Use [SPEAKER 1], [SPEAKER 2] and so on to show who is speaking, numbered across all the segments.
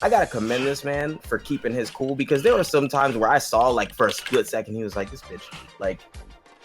[SPEAKER 1] I gotta commend this man for keeping his cool, because there were some times where I saw, like, for a split second, he was like, "This bitch, like."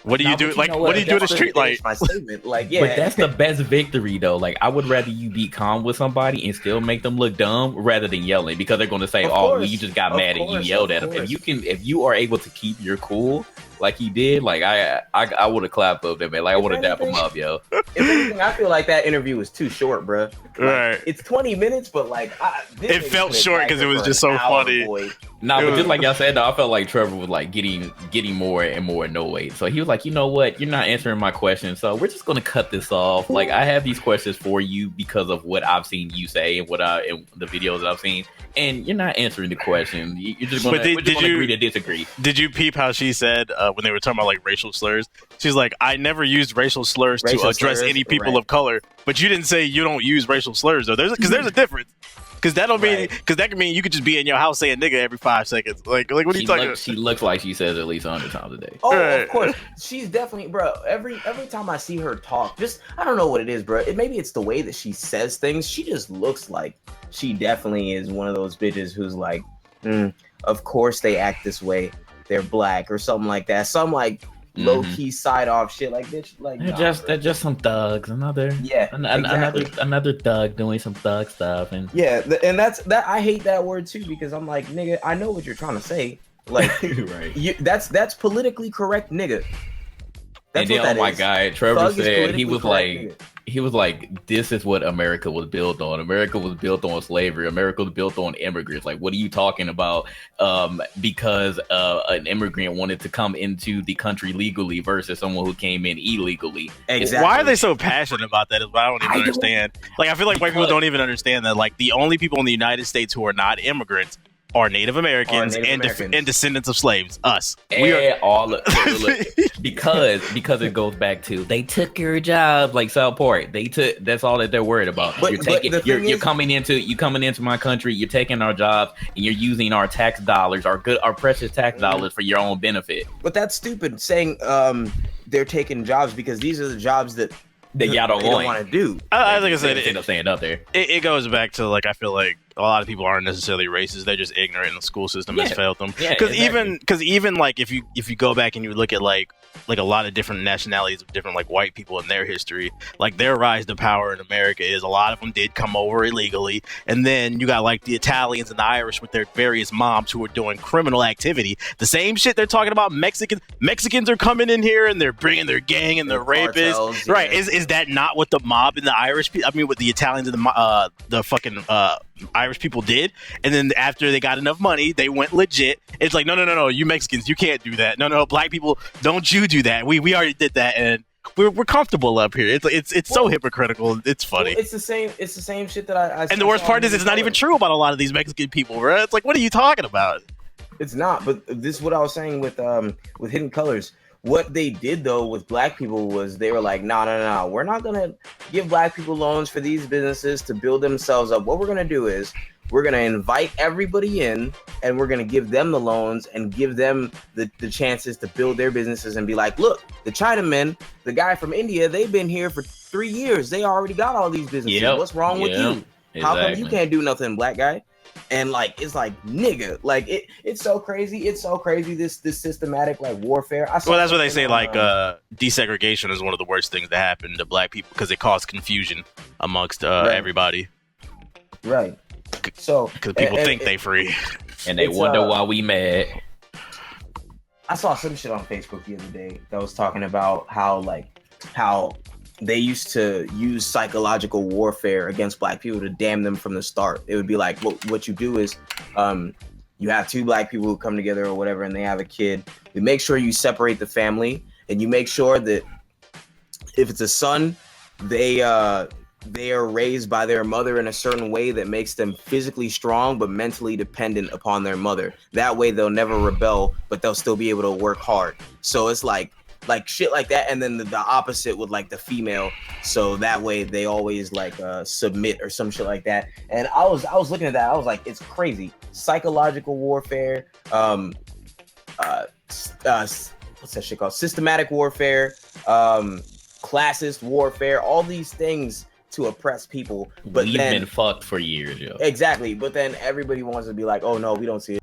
[SPEAKER 2] What do you do? Like, what do you do at a street light?
[SPEAKER 1] My statement, like, yeah.
[SPEAKER 3] But that's the best victory, though. Like, I would rather you be calm with somebody and still make them look dumb rather than yelling, because they're going to say, "Oh, well, you just got mad and you yelled at them." If you are able to keep your cool, like he did, like I would have clapped up that man. Like I would have dapped him up, yo.
[SPEAKER 1] If anything, I feel like that interview was too short, bro. Like,
[SPEAKER 2] right.
[SPEAKER 1] It's 20 minutes, but like
[SPEAKER 2] it felt short because it was just so funny.
[SPEAKER 3] Nah, but just like y'all said, though, I felt like Trevor was like getting more and more annoyed. So he was like, you know what? You're not answering my question, so we're just gonna cut this off. Like I have these questions for you because of what I've seen you say and and the videos that I've seen, and you're not answering the question. You're just gonna, we're just gonna agree to disagree.
[SPEAKER 2] Did you peep how she said when they were talking about like racial slurs? She's like, I never used racial slurs to address any people of color. But you didn't say you don't use racial slurs though. There's a difference. Because that can mean you could just be in your house saying nigga every 5 seconds. Like what are you talking about?
[SPEAKER 3] She looks like she says at least 100 times a day.
[SPEAKER 1] Oh, of course. She's definitely, bro. Every time I see her talk, I don't know what it is, bro. Maybe it's the way that she says things. She just looks like she definitely is one of those bitches who's like, of course they act this way. They're black or something like that. Some like low-key side off shit, like bitch, like
[SPEAKER 3] they're just some thugs. Another thug doing some thug stuff, and
[SPEAKER 1] and that's I hate that word too, because I'm like, nigga, I know what you're trying to say, like
[SPEAKER 3] right.
[SPEAKER 1] That's politically correct, nigga.
[SPEAKER 3] That's and then, my guy Trevor said he was like, this is what America was built on. America was built on slavery. America was built on immigrants. Like, what are you talking about? Because an immigrant wanted to come into the country legally versus someone who came in illegally.
[SPEAKER 2] Exactly. Why are they so passionate about that? Is what I don't even understand. Like, I feel like white people don't even understand that. Like, the only people in the United States who are not immigrants are Native Americans and descendants of slaves. Us.
[SPEAKER 3] We are all because it goes back to they took your job, like Southport. They took. That's all that they're worried about. You're coming into my country. You're taking our jobs and you're using our tax dollars, our precious tax dollars for your own benefit.
[SPEAKER 1] But that's stupid saying they're taking jobs, because these are the jobs that
[SPEAKER 3] y'all don't
[SPEAKER 1] want to do.
[SPEAKER 2] I think I said
[SPEAKER 3] end up staying up there.
[SPEAKER 2] It goes back to, like, I feel like a lot of people aren't necessarily racist. They're just ignorant, and the school system has failed them. Because even like if you go back and you look at like a lot of different nationalities of different like white people in their history, like their rise to power in America is a lot of them did come over illegally, and then you got like the Italians and the Irish with their various mobs who are doing criminal activity. The same shit they're talking about. Mexicans are coming in here and they're bringing their gang and their rapists. Cartels, right? Is that not what the mob and the Irish? What the Italians and the fucking Irish people did? And then after they got enough money, they went legit. It's like, no, you Mexicans, you can't do that. No, black people, don't you do that. We already did that, and we're comfortable up here. It's so hypocritical. It's funny.
[SPEAKER 1] Well, it's the same shit that I
[SPEAKER 2] and the worst part is it's not even true about a lot of these Mexican people, bro. It's like, what are you talking about?
[SPEAKER 1] It's not. But this is what I was saying with Hidden Colors. What they did though with black people was they were like, no, we're not gonna give black people loans for these businesses to build themselves up. What we're gonna do is we're gonna invite everybody in, and we're gonna give them the loans and give them the chances to build their businesses, and be like, look, the Chinamen, the guy from India, they've been here for 3 years. They already got all these businesses. What's wrong with you? Exactly. How come you can't do nothing, black guy? And like, it's like, nigga, like it's so crazy. It's so crazy. This systematic like warfare.
[SPEAKER 2] Well, that's what they say. Like desegregation is one of the worst things that happened to black people because it caused confusion amongst everybody.
[SPEAKER 1] Right. So
[SPEAKER 2] because people think they free,
[SPEAKER 3] and they wonder why we mad.
[SPEAKER 1] I saw some shit on Facebook the other day that was talking about how they used to use psychological warfare against black people to damn them from the start. It would be like, what you do is you have two black people who come together or whatever, and they have a kid. You make sure you separate the family, and you make sure that if it's a son, they are raised by their mother in a certain way that makes them physically strong but mentally dependent upon their mother. That way they'll never rebel, but they'll still be able to work hard. So it's like shit like that, and then the opposite with like the female, so that way they always like submit or some shit like that. And I was looking at that, I was like, it's crazy. Psychological warfare, what's that shit called? Systematic warfare, classist warfare, all these things to oppress people. But
[SPEAKER 3] we've been fucked for years, yo.
[SPEAKER 1] Exactly. But then everybody wants to be like, oh no, we don't see